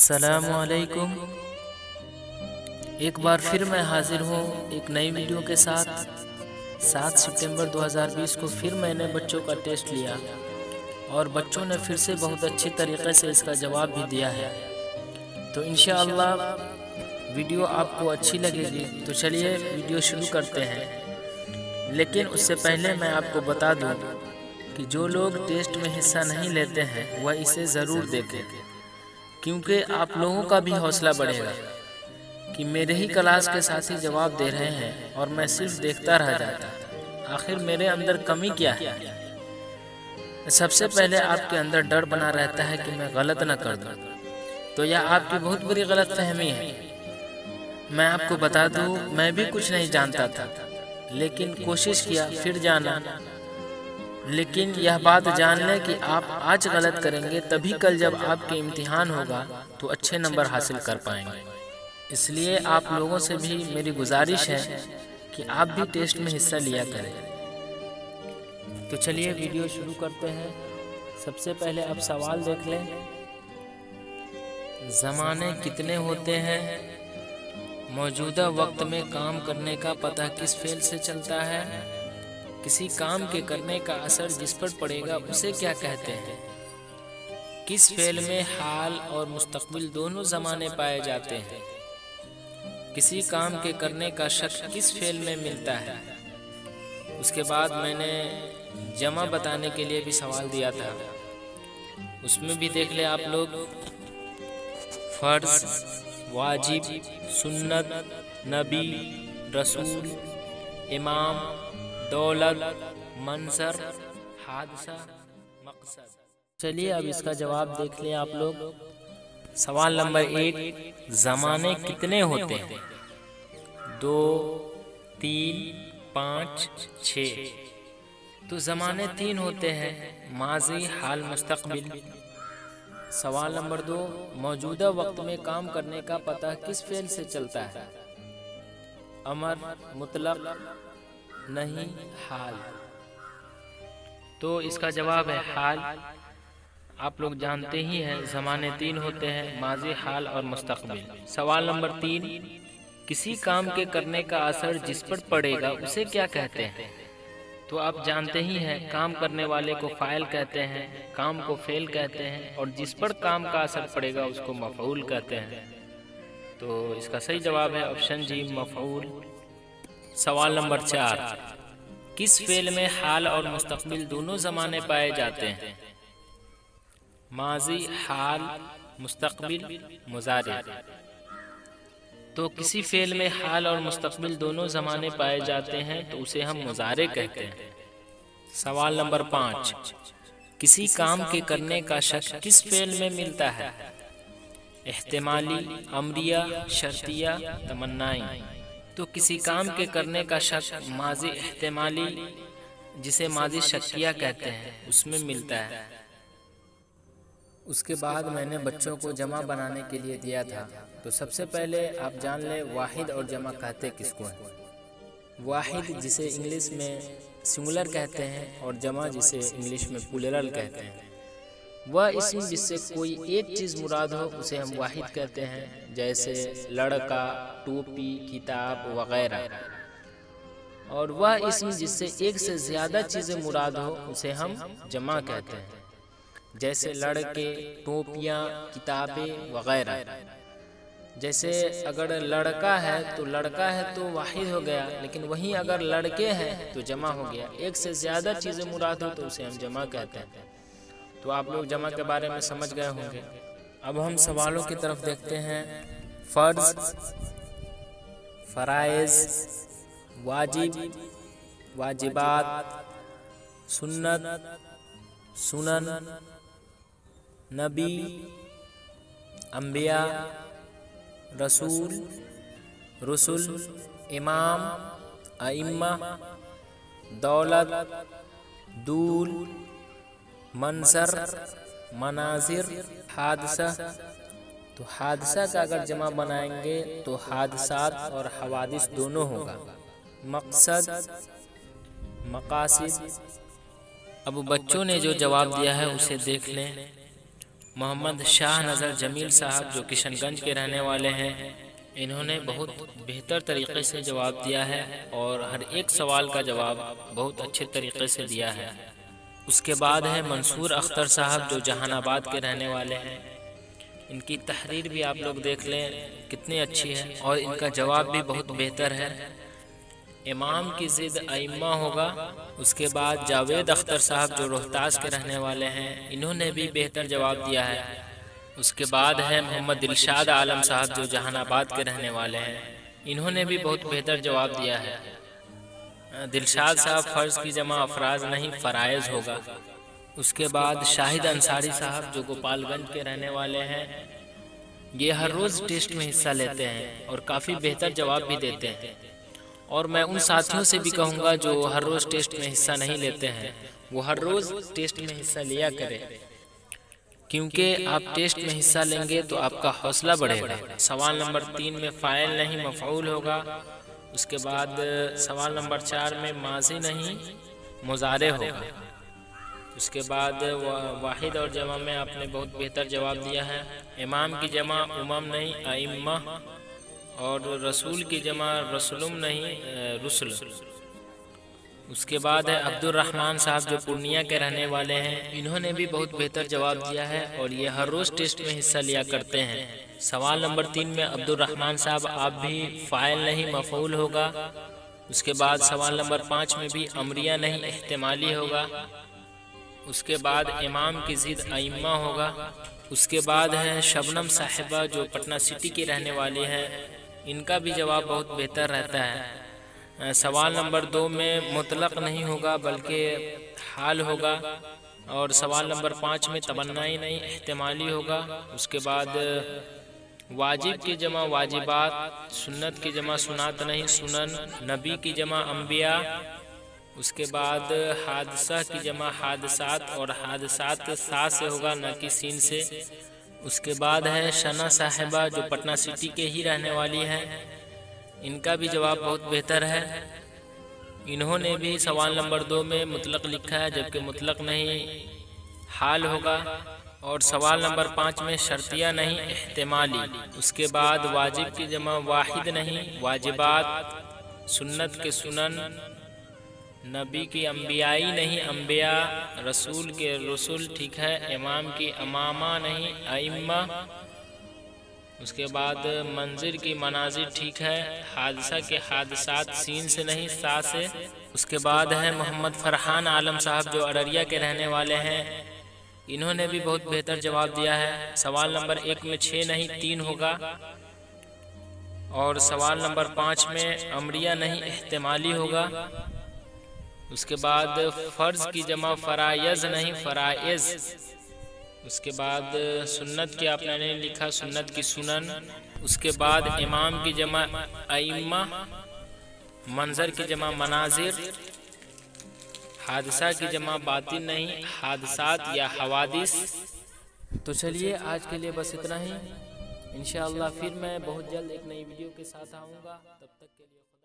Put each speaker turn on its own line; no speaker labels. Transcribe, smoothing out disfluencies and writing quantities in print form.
अस्सलामुअलैकुम। एक बार फिर मैं हाजिर हूँ एक नई वीडियो के साथ। 7 सितंबर 2020 को फिर मैंने बच्चों का टेस्ट लिया और बच्चों ने फिर से बहुत अच्छी तरीक़े से इसका जवाब भी दिया है। तो इंशाअल्लाह वीडियो आपको अच्छी लगेगी। तो चलिए वीडियो शुरू करते हैं। लेकिन उससे पहले मैं आपको बता दूं कि जो लोग टेस्ट में हिस्सा नहीं लेते हैं वह इसे ज़रूर देखें, क्योंकि आप लोगों का भी हौसला बढ़ेगा कि मेरे ही क्लास के साथी जवाब दे रहे हैं और मैं सिर्फ देखता रह जाता। आखिर मेरे अंदर कमी क्या है? सबसे पहले आपके अंदर डर बना रहता है कि मैं गलत न कर दूं। तो यह आपकी बहुत बड़ी गलत फहमी है। मैं आपको बता दूं, मैं भी कुछ नहीं जानता था, लेकिन कोशिश किया फिर जाना। लेकिन यह बात जान लें कि आप आज गलत करेंगे तभी कल जब आपके इम्तिहान होगा तो अच्छे नंबर हासिल कर पाएंगे। इसलिए आप लोगों से भी मेरी गुजारिश है कि आप भी टेस्ट में हिस्सा लिया करें। तो चलिए वीडियो शुरू करते हैं। सबसे पहले आप सवाल देख लें। ज़माने कितने होते हैं? मौजूदा वक्त में काम करने का पता किस फेल से चलता है? किसी काम के करने का असर जिस पर पड़ेगा उसे क्या कहते हैं? किस फेल में हाल और मुस्तकबिल दोनों ज़माने पाए जाते हैं? किसी काम के करने का शक किस फेल में मिलता है? उसके बाद मैंने जमा बताने के लिए भी सवाल दिया था, उसमें भी देख ले आप लोग। फर्ज, वाजिब, सुन्नत, नबी, रसूल, इमाम, दौलत, मंसर, हादसा, मकसद। चलिए अब इसका जवाब देख लें आप लोग। सवाल नंबर 1, ज़माने कितने होते हैं? 2, 3, 5, 6। तो ज़माने 3 होते हैं, माजी, हाल, मुस्तकबिल। सवाल नंबर 2, मौजूदा वक्त में काम करने का पता किस फेल से चलता है? अमर, मुतलक, नहीं, हाल। तो इसका जवाब है हाल। आप लोग जानते ही हैं ज़माने 3 होते हैं, माजी, हाल और मुस्तकबिल। सवाल नंबर 3, किसी काम के करने का असर जिस पर पड़ेगा उसे क्या कहते हैं? तो आप जानते ही हैं काम करने वाले को फ़ाइल कहते हैं, काम को फेल कहते हैं, और जिस पर काम का असर पड़ेगा उसको मफ़ऊल कहते हैं। तो इसका सही जवाब है ऑप्शन जी, मफ़ऊल। सवाल नंबर 4, किस फेल में हाल और मुस्तकबिल दोनों ज़माने पाए जाते हैं? माजी, हाल, मुस्तकबिल, मुज़ारे। तो किसी फेल में हाल और मुस्तकबिल दोनों ज़माने पाए जाते हैं तो उसे हम मुज़ारे कहते हैं। सवाल नंबर 5, किसी काम के करने का शक किस फेल में मिलता है? एहतिमाली, अमरिया, शर्तिया, तमन्नाई। तो किसी काम के करने का शक माजी एहतिमाली, जिसे माजी शक्किया कहते हैं, उसमें मिलता है। उसके बाद मैंने बच्चों को जमा बनाने के लिए दिया था। तो सबसे पहले आप जान लें वाहिद और जमा कहते किसको हैं। वाहिद जिसे इंग्लिश में सिंगुलर कहते हैं और जमा जिसे इंग्लिश में प्लूरल कहते हैं। वह इसम जिससे कोई एक चीज़ मुराद हो उसे हम वाहिद कहते हैं, जैसे लड़का, टोपी, किताब वगैरह। और वह इसम जिससे एक से ज़्यादा चीज़ें मुराद हो उसे हम जमा कहते हैं, जैसे लड़के, टोपियाँ, किताबें वगैरह। जैसे अगर लड़का है तो लड़का है तो वाहिद हो गया, लेकिन वहीं अगर लड़के हैं तो जमा हो गया। एक से ज़्यादा चीज़ें मुराद हो तो उसे हम जमा कहते हैं। तो आप लोग जमा के बारे में समझ गए होंगे। अब हम सवालों की तरफ देखते हैं। फ़र्ज़, फ़राइज़, वाजिब, वाजिबात, सुन्नत, सुनन, नबी, अम्बिया, रसूल, रुसुल, इमाम, अइम्मा, दौलत, दूल, मंसर, मनाजिर, हादसा। तो हादसा का अगर जमा बनाएंगे तो हादसात और हवादिस दोनों होगा। मकसद, मकासिद। अब बच्चों ने जो जवाब दिया है उसे देख लें। मोहम्मद शाह नज़र जमील साहब जो किशनगंज के रहने वाले हैं, इन्होंने बहुत बेहतर तरीके से जवाब दिया है और हर एक सवाल का जवाब बहुत अच्छे तरीके से दिया है। उसके बाद है मंसूर अख्तर साहब जो जहानाबाद के रहने वाले हैं। इनकी तहरीर भी आप लोग देख लें कितनी अच्छी है और इनका जवाब भी बहुत बेहतर है। इमाम की ज़िद अइम्मा होगा। उसके बाद जावेद अख्तर साहब जो रोहतास के रहने वाले हैं, इन्होंने भी बेहतर जवाब दिया है। उसके बाद है मोहम्मद दिलशाद आलम साहब जो जहानाबाद के रहने वाले हैं, इन्होंने भी बहुत बेहतर जवाब दिया है। दिलशाद साहब फ़र्ज़ की जमा अफराज नहीं फ़राइज़ होगा। उसके बाद शाहिद अंसारी साहब जो गोपालगंज के रहने वाले हैं, ये हर रोज़ टेस्ट में हिस्सा लेते हैं और काफ़ी बेहतर जवाब भी देते हैं। और मैं उन साथियों से भी कहूँगा जो हर रोज़ टेस्ट में हिस्सा नहीं लेते हैं, वो हर रोज़ टेस्ट में हिस्सा लिया करें, क्योंकि आप टेस्ट में हिस्सा लेंगे तो आपका हौसला बढ़ेगा। सवाल नंबर 3 में फ़ाइल नहीं मफ़ऊल होगा। उसके बाद सवाल नंबर 4 में माज़ी नहीं मुज़ारे होगा। उसके बाद वाहिद और जमा में आपने बहुत बेहतर जवाब दिया है। इमाम की जमा उमम नहीं अइम्मा, और रसूल की जमा रसुलुम नहीं रुसल। उसके बाद है अब्दुर्रहमान साहब जो पूर्णिया के रहने वाले हैं, इन्होंने भी बहुत बेहतर जवाब दिया है और ये हर रोज़ टेस्ट में हिस्सा लिया करते हैं। सवाल नंबर 3 में अब्दुर्रहमान साहब आप भी फ़ाइल नहीं मफ़ऊल होगा। उसके बाद सवाल नंबर 5 में भी अमरिया नहीं एहतिमाली होगा। उसके बाद इमाम की ज़िद अइम्मा होगा। उसके बाद है शबनम साहिबा जो पटना सिटी की रहने वाली हैं, इनका भी जवाब बहुत बेहतर रहता है। सवाल नंबर 2 में मुतलक नहीं होगा बल्कि हाल होगा। और सवाल नंबर 5 में तमन्नाई नहीं एहतिमाली होगा। उसके बाद वाजिब की जमा वाजिबात, सुन्नत की जमा सुनात नहीं सुनन, नबी की जमा अम्बिया। उसके बाद हादसा की जमा हादसात, और हादसात सा से होगा न कि सीन से। उसके बाद है शना साहिबा जो पटना सिटी के ही रहने वाली हैं, इनका भी जवाब बहुत बेहतर है। इन्होंने भी सवाल नंबर 2 में मुतलक लिखा है, जबकि मुतलक नहीं हाल होगा। और सवाल नंबर 5 में शर्तिया नहीं एहतिमाली। उसके बाद वाजिब की जमा वाहिद नहीं वाजिबात, सुन्नत के सुनन, नबी की अम्बियाई नहीं अम्बिया, रसूल के रसूल ठीक है, इमाम की अमामा नहीं अइम्मा। उसके बाद मंजिर की मनाजिर ठीक है, हादसा के हादसात सीन से नहीं सा से। उसके बाद है मोहम्मद फरहान आलम साहब जो अररिया के रहने वाले हैं, इन्होंने भी बहुत बेहतर जवाब दिया है। सवाल नंबर 1 में 6 नहीं 3 होगा। और सवाल नंबर 5 में अमरिया नहीं एहतिमाली होगा। उसके बाद फ़र्ज़ की जमा फ़राइज़ नहीं फ़राइज़। उसके बाद सुन्नत की आपने नहीं लिखा, सुन्नत की सुनन। उसके बाद इमाम की जमा अइम्मा, मंजर की जमा मनाजिर, हादसा की जमा बातिन नहीं हादसात या हवादिस। तो चलिए आज के लिए बस इतना ही। इंशाअल्लाह फिर मैं बहुत जल्द एक नई वीडियो के साथ आऊँगा। तब तक के लिए